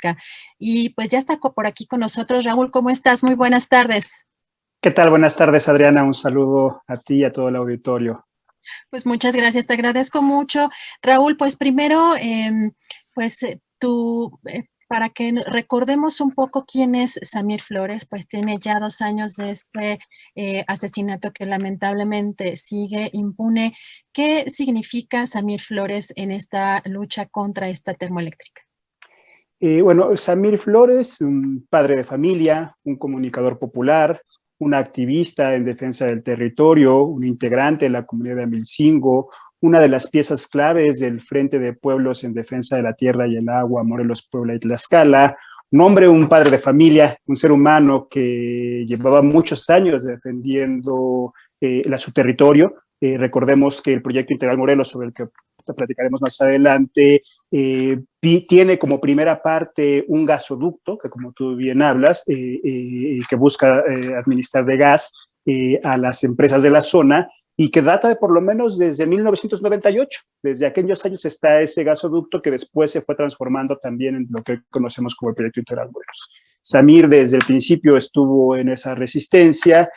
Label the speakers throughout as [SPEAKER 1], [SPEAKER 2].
[SPEAKER 1] termoeléctrica. Y pues ya está por aquí con nosotros. Raúl, ¿cómo estás? Muy buenas tardes.
[SPEAKER 2] ¿Qué tal? Buenas tardes, Adriana. Un saludo a ti y a todo el auditorio.
[SPEAKER 1] Pues muchas gracias, te agradezco mucho. Raúl, pues primero, para que recordemos un poco quién es Samir Flores, pues tiene ya 2 años de este asesinato que lamentablemente sigue impune. ¿Qué significa Samir Flores en esta lucha contra esta termoeléctrica?
[SPEAKER 2] Bueno, Samir Flores, un padre de familia, un comunicador popular, un activista en defensa del territorio, un integrante de la comunidad de Amilcingo, una de las piezas claves del Frente de Pueblos en defensa de la tierra y el agua, Morelos, Puebla y Tlaxcala, un hombre, un padre de familia, un ser humano que llevaba muchos años defendiendo su territorio. Recordemos que el proyecto Integral Morelos, sobre el que platicaremos más adelante, tiene como primera parte un gasoducto, que como tú bien hablas, que busca administrar de gas a las empresas de la zona, y que data de por lo menos desde 1998. Desde aquellos años está ese gasoducto que después se fue transformando también en lo que conocemos como el Proyecto Integral Morelos. Samir desde el principio estuvo en esa resistencia,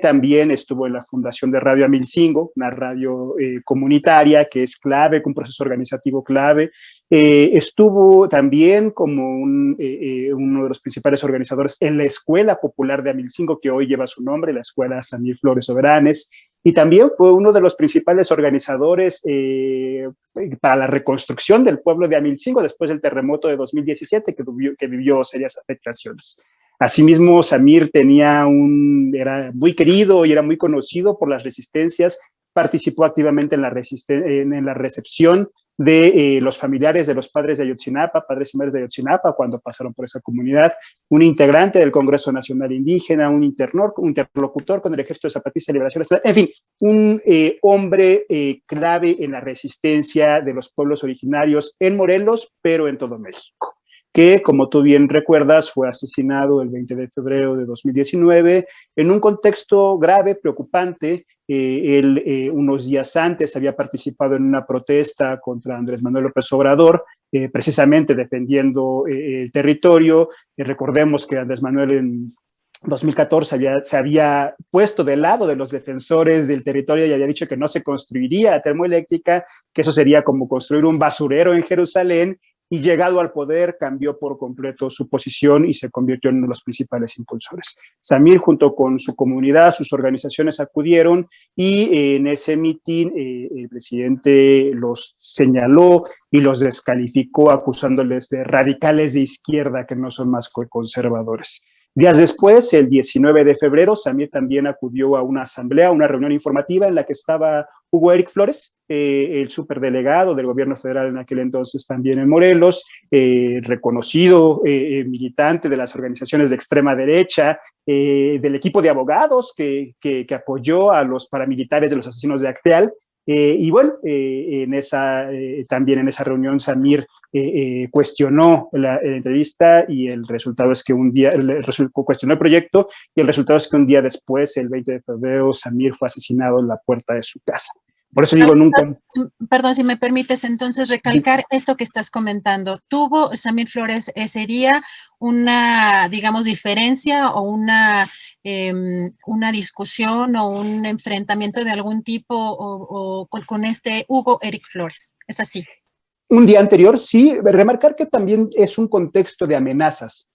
[SPEAKER 2] también estuvo en la fundación de Radio Amilcingo, una radio comunitaria que es clave, con un proceso organizativo clave. Estuvo también como uno de los principales organizadores en la Escuela Popular de Amilcingo, que hoy lleva su nombre, la Escuela Samir Flores Soberanes, y también fue uno de los principales organizadores para la reconstrucción del pueblo de Amilcingo después del terremoto de 2017 que vivió serias afectaciones. Asimismo, Samir era muy querido y era muy conocido por las resistencias, participó activamente en la recepción de los familiares de los padres de Ayotzinapa, padres y madres de Ayotzinapa, cuando pasaron por esa comunidad, un integrante del Congreso Nacional Indígena, un interlocutor con el Ejército Zapatista de Liberación Nacional, en fin, un hombre clave en la resistencia de los pueblos originarios en Morelos, pero en todo México, que, como tú bien recuerdas, fue asesinado el 20 de febrero de 2019 en un contexto grave, preocupante. Él unos días antes había participado en una protesta contra Andrés Manuel López Obrador, precisamente defendiendo el territorio. Recordemos que Andrés Manuel en 2014 se había puesto del lado de los defensores del territorio y había dicho que no se construiría termoeléctrica, que eso sería como construir un basurero en Jerusalén, y llegado al poder cambió por completo su posición y se convirtió en uno de los principales impulsores. Samir, junto con su comunidad, sus organizaciones acudieron, y en ese mitin el presidente los señaló y los descalificó acusándoles de radicales de izquierda que no son más que conservadores. Días después, el 19 de febrero, Samir también acudió a una asamblea, una reunión informativa en la que estaba Hugo Eric Flores, el superdelegado del gobierno federal en aquel entonces también en Morelos, reconocido militante de las organizaciones de extrema derecha, del equipo de abogados que apoyó a los paramilitares de los asesinos de Acteal. Y bueno, también en esa reunión Samir cuestionó la entrevista, y el resultado es que cuestionó el proyecto, y el resultado es que un día después, el 20 de febrero, Samir fue asesinado en la puerta de su casa. Por eso digo, nunca...
[SPEAKER 1] Perdón, si me permites entonces recalcar esto que estás comentando. ¿Tuvo Samir Flores ese día una, digamos, diferencia o una discusión o un enfrentamiento de algún tipo con este Hugo Eric Flores? ¿Es así?
[SPEAKER 2] Un día anterior, sí. Remarcar que también es un contexto de amenazas.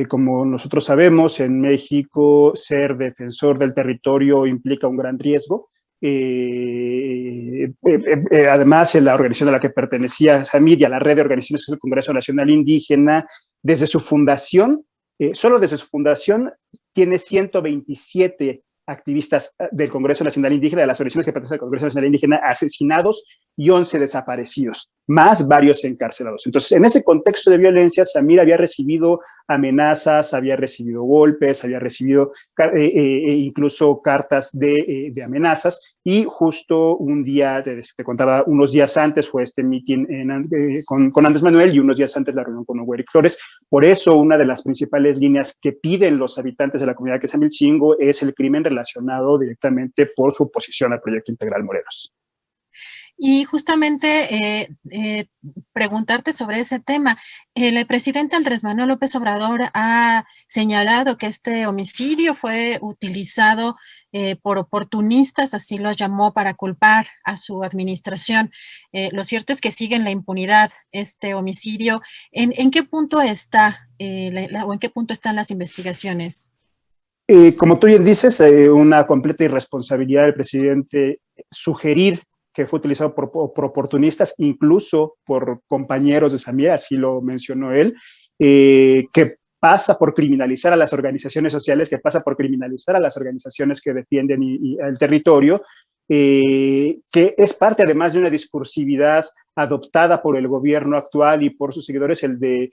[SPEAKER 2] Como nosotros sabemos, en México ser defensor del territorio implica un gran riesgo. Además, en la organización a la que pertenecía Samir y a la red de organizaciones del Congreso Nacional Indígena, desde su fundación, solo desde su fundación, tiene 127 activistas del Congreso Nacional Indígena, de las organizaciones que pertenecen al Congreso Nacional Indígena, asesinados, y 11 desaparecidos, más varios encarcelados. Entonces, en ese contexto de violencia, Samir había recibido amenazas, había recibido golpes, había recibido incluso cartas de amenazas, y justo un día, te contaba, unos días antes fue este meeting con Andrés Manuel, y unos días antes la reunión con Hugo Eric Flores. Por eso, una de las principales líneas que piden los habitantes de la comunidad que es Amilcingo es el crimen relacionado directamente por su oposición al Proyecto Integral Morelos.
[SPEAKER 1] Y justamente preguntarte sobre ese tema. El presidente Andrés Manuel López Obrador ha señalado que este homicidio fue utilizado por oportunistas, así lo llamó, para culpar a su administración. Lo cierto es que sigue en la impunidad este homicidio. En qué punto está o en qué punto están las investigaciones?
[SPEAKER 2] Como tú bien dices, una completa irresponsabilidad del presidente sugerir que fue utilizado por oportunistas, incluso por compañeros de Samir, así lo mencionó él, que pasa por criminalizar a las organizaciones sociales, que pasa por criminalizar a las organizaciones que defienden el territorio, que es parte además de una discursividad adoptada por el gobierno actual y por sus seguidores, el de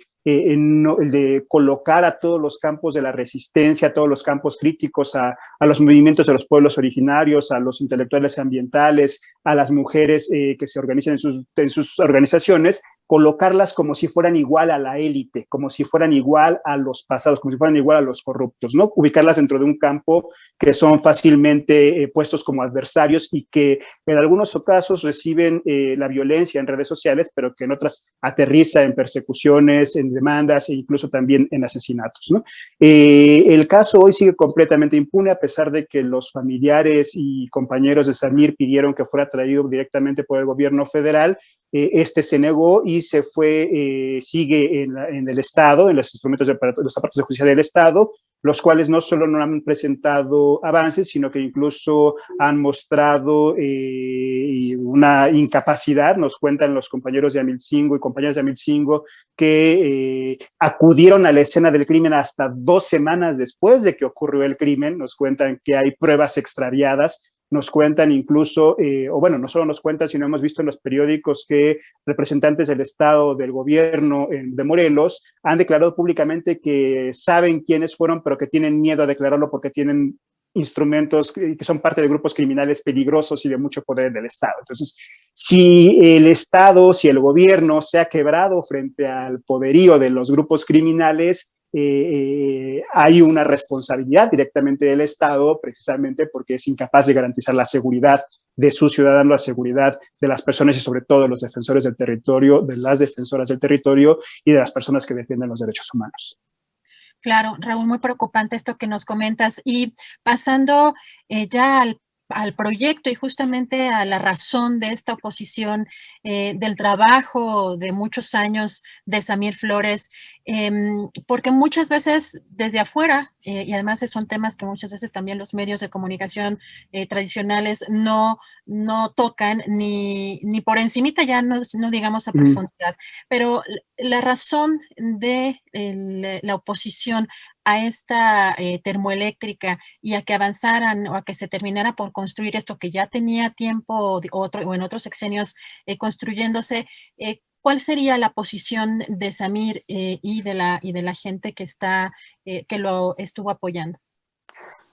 [SPEAKER 2] colocar a todos los campos de la resistencia, a todos los campos críticos, a los movimientos de los pueblos originarios, a los intelectuales ambientales, a las mujeres que se organizan en sus organizaciones, colocarlas como si fueran igual a la élite, como si fueran igual a los pasados, como si fueran igual a los corruptos, ¿no? Ubicarlas dentro de un campo que son fácilmente puestos como adversarios y que en algunos casos reciben la violencia en redes sociales, pero que en otras aterriza en persecuciones, en demandas e incluso también en asesinatos, ¿no? El caso hoy sigue completamente impune, a pesar de que los familiares y compañeros de Samir pidieron que fuera traído directamente por el gobierno federal. Este se negó y se fue, sigue en el Estado, en los instrumentos de los aparatos de justicia del Estado, los cuales no solo no han presentado avances, sino que incluso han mostrado una incapacidad. Nos cuentan los compañeros de Amilcingo y compañeras de Amilcingo que acudieron a la escena del crimen hasta 2 semanas después de que ocurrió el crimen. Nos cuentan que hay pruebas extraviadas. Nos cuentan incluso, o bueno, no solo nos cuentan, sino hemos visto en los periódicos que representantes del Estado, del gobierno de Morelos, han declarado públicamente que saben quiénes fueron, pero que tienen miedo a declararlo porque tienen instrumentos que son parte de grupos criminales peligrosos y de mucho poder del Estado. Entonces, si el Estado, si el gobierno se ha quebrado frente al poderío de los grupos criminales, hay una responsabilidad directamente del Estado, precisamente porque es incapaz de garantizar la seguridad de sus ciudadanos, la seguridad de las personas y sobre todo de los defensores del territorio, de las defensoras del territorio y de las personas que defienden los derechos humanos.
[SPEAKER 1] Claro, Raúl, muy preocupante esto que nos comentas. Y pasando ya al proyecto y justamente a la razón de esta oposición, del trabajo de muchos años de Samir Flores, porque muchas veces desde afuera, y además son temas que muchas veces también los medios de comunicación tradicionales no tocan ni por encimita, ya no digamos a profundidad, pero la razón de la oposición a esta termoeléctrica y a que avanzaran o a que se terminara por construir esto que ya tenía tiempo o en otros sexenios construyéndose, ¿cuál sería la posición de Samir y de la gente que lo estuvo apoyando?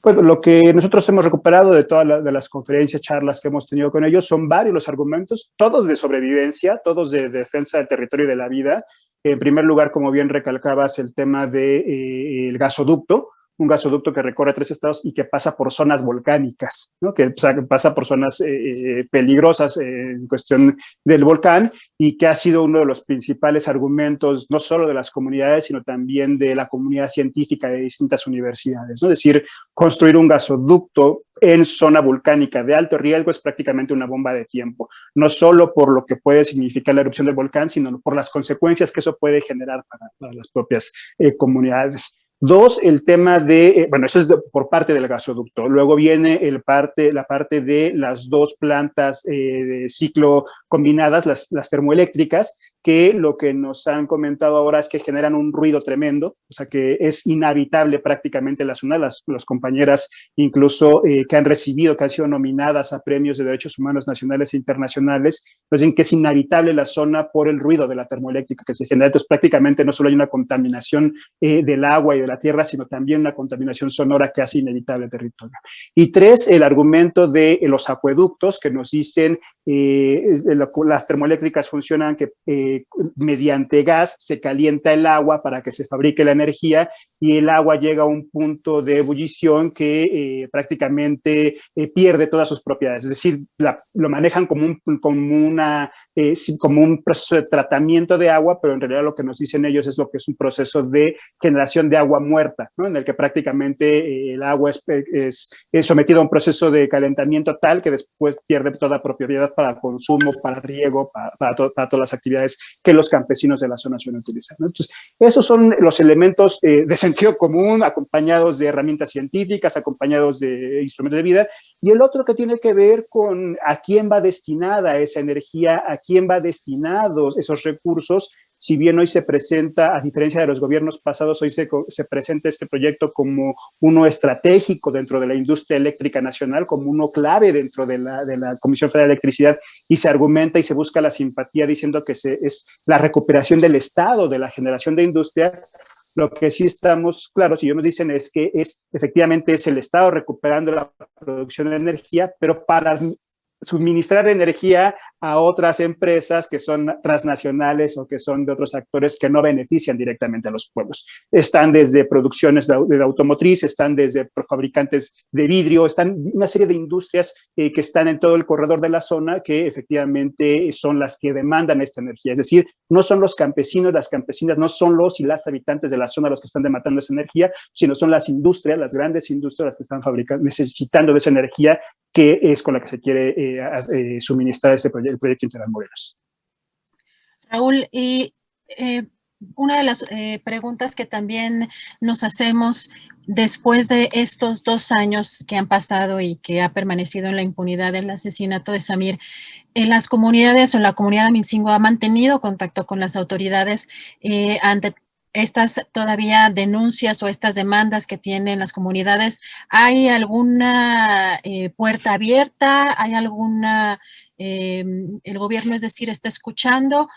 [SPEAKER 2] Pues lo que nosotros hemos recuperado de todas las conferencias, charlas que hemos tenido con ellos, son varios los argumentos, todos de sobrevivencia, todos de defensa del territorio y de la vida. En primer lugar, como bien recalcabas, el tema del gasoducto, un gasoducto que recorre 3 estados y que pasa por zonas volcánicas, ¿no? Que pasa por zonas peligrosas en cuestión del volcán y que ha sido uno de los principales argumentos, no solo de las comunidades, sino también de la comunidad científica de distintas universidades, ¿no? Es decir, construir un gasoducto en zona volcánica de alto riesgo es prácticamente una bomba de tiempo, no solo por lo que puede significar la erupción del volcán, sino por las consecuencias que eso puede generar para las propias comunidades. Dos, el tema de, bueno, eso es por parte del gasoducto. Luego viene la parte de las dos plantas de ciclo combinadas, las termoeléctricas, que lo que nos han comentado ahora es que generan un ruido tremendo, o sea que es inhabitable prácticamente la zona. Las compañeras incluso que han recibido, que han sido nominadas a premios de derechos humanos nacionales e internacionales, nos dicen que es inhabitable la zona por el ruido de la termoeléctrica que se genera. Entonces prácticamente no solo hay una contaminación del agua y de la tierra, sino también una contaminación sonora que hace inevitable el territorio. Y tres, el argumento de los acueductos que nos dicen las termoeléctricas funcionan que mediante gas se calienta el agua para que se fabrique la energía y el agua llega a un punto de ebullición que prácticamente pierde todas sus propiedades. Es decir, lo manejan como un proceso de tratamiento de agua, pero en realidad lo que nos dicen ellos es lo que es un proceso de generación de agua muerta, ¿no? En el que prácticamente el agua es sometida a un proceso de calentamiento tal que después pierde toda propiedad para consumo, para riego, para todas las actividades que los campesinos de la zona suelen utilizar, ¿no? Entonces, esos son los elementos de sentido común, acompañados de herramientas científicas, acompañados de instrumentos de vida, y el otro que tiene que ver con a quién va destinada esa energía, a quién va destinados esos recursos. Si bien hoy se presenta, a diferencia de los gobiernos pasados, hoy se presenta este proyecto como uno estratégico dentro de la industria eléctrica nacional, como uno clave dentro de la Comisión Federal de Electricidad, y se argumenta y se busca la simpatía diciendo que es la recuperación del Estado, de la generación de industria. Lo que sí estamos claros, y ellos nos dicen, es que efectivamente es el Estado recuperando la producción de energía, pero para suministrar energía a otras empresas que son transnacionales o que son de otros actores que no benefician directamente a los pueblos. Están desde producciones de automotriz, están desde fabricantes de vidrio, están una serie de industrias que están en todo el corredor de la zona que efectivamente son las que demandan esta energía. Es decir, no son los campesinos, las campesinas, no son los y las habitantes de la zona los que están demandando esa energía, sino son las industrias, las grandes industrias las que están necesitando de esa energía que es con la que se quiere suministrar el proyecto Integral Morelos.
[SPEAKER 1] Raúl, y una de las preguntas que también nos hacemos después de estos 2 años que han pasado y que ha permanecido en la impunidad del asesinato de Samir, en las comunidades o la comunidad de Amilcingo ha mantenido contacto con las autoridades ante estas todavía denuncias o estas demandas que tienen las comunidades. ¿Hay alguna puerta abierta? ¿Hay alguna, el gobierno, es decir, está escuchando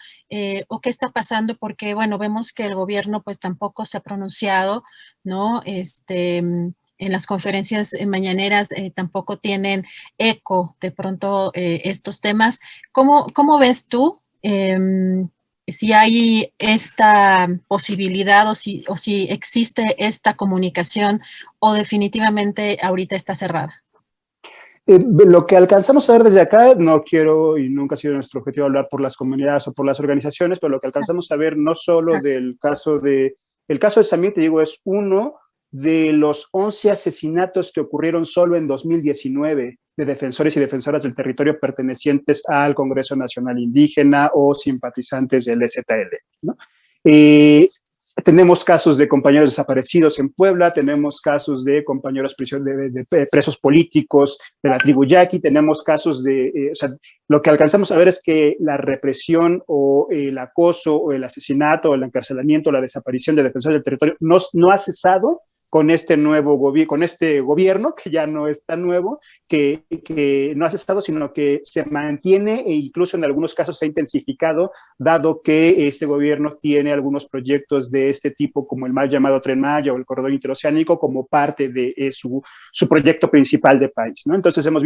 [SPEAKER 1] o qué está pasando? Porque, bueno, vemos que el gobierno pues tampoco se ha pronunciado, ¿no? En las conferencias mañaneras tampoco tienen eco de pronto estos temas. ¿Cómo ves tú? Si hay esta posibilidad o si existe esta comunicación o definitivamente ahorita está cerrada.
[SPEAKER 2] Lo que alcanzamos a ver desde acá, no quiero y nunca ha sido nuestro objetivo hablar por las comunidades o por las organizaciones, pero lo que alcanzamos a ver no solo el caso de Samir, te digo, es uno de los 11 asesinatos que ocurrieron solo en 2019 de defensores y defensoras del territorio pertenecientes al Congreso Nacional Indígena o simpatizantes del EZL, ¿no? Tenemos casos de compañeros desaparecidos en Puebla, tenemos casos de compañeros de presos políticos de la tribu Yaqui, tenemos casos o sea, lo que alcanzamos a ver es que la represión o el acoso o el asesinato o el encarcelamiento o la desaparición de defensores del territorio no ha cesado con este nuevo gobierno, que ya no es tan nuevo, que no ha cesado, sino que se mantiene e incluso en algunos casos se ha intensificado, dado que este gobierno tiene algunos proyectos de este tipo, como el mal llamado Tren Maya o el Corredor Interoceánico, como parte de su proyecto principal de país, ¿no? Entonces hemos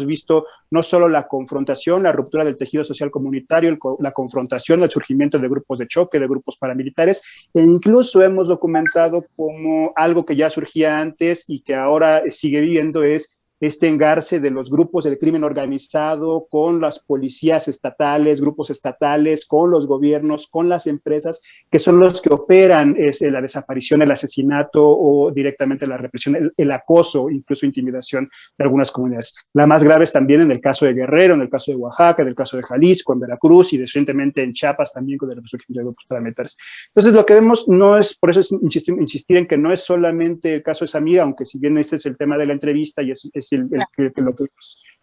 [SPEAKER 2] visto no solo la confrontación, la ruptura del tejido social comunitario, la confrontación, el surgimiento de grupos de choque, de grupos paramilitares, e incluso hemos documentado como algo que ya surgía antes y que ahora sigue viviendo es este engarce de los grupos del crimen organizado con las policías estatales, grupos estatales, con los gobiernos, con las empresas, que son los que operan la desaparición, el asesinato o directamente la represión, el acoso, incluso intimidación de algunas comunidades. La más grave es también en el caso de Guerrero, en el caso de Oaxaca, en el caso de Jalisco, en Veracruz y recientemente en Chiapas también con el resurgimiento de grupos paramilitares. Entonces lo que vemos no es, por eso es insistir en que no es solamente el caso de Samir, aunque si bien este es el tema de la entrevista y es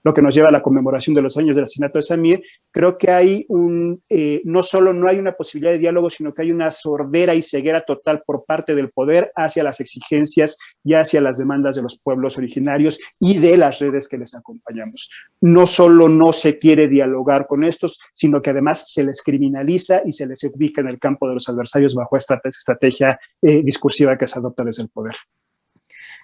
[SPEAKER 2] lo que nos lleva a la conmemoración de los años del asesinato de Samir, creo que hay no solo no hay una posibilidad de diálogo, sino que hay una sordera y ceguera total por parte del poder hacia las exigencias y hacia las demandas de los pueblos originarios y de las redes que les acompañamos. No solo no se quiere dialogar con estos, sino que además se les criminaliza y se les ubica en el campo de los adversarios bajo esta estrategia discursiva que se adopta desde el poder.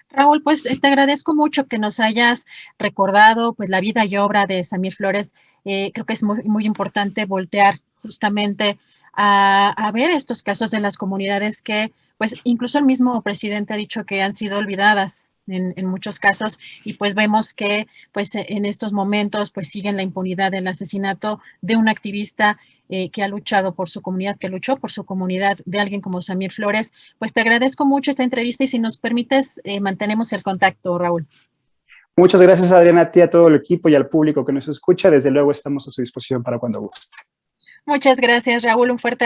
[SPEAKER 1] Raúl, pues te agradezco mucho que nos hayas recordado pues la vida y obra de Samir Flores. Creo que es muy, muy importante voltear justamente a ver estos casos de las comunidades que, pues, incluso el mismo presidente ha dicho que han sido olvidadas en muchos casos, y pues vemos que pues en estos momentos pues siguen la impunidad del asesinato de un activista que ha luchado por su comunidad, que luchó por su comunidad, de alguien como Samir Flores. Pues te agradezco mucho esta entrevista y si nos permites, mantenemos el contacto, Raúl.
[SPEAKER 2] Muchas gracias, Adriana, a ti, a todo el equipo y al público que nos escucha. Desde luego estamos a su disposición para cuando guste.
[SPEAKER 1] Muchas gracias, Raúl. Un fuerte abrazo.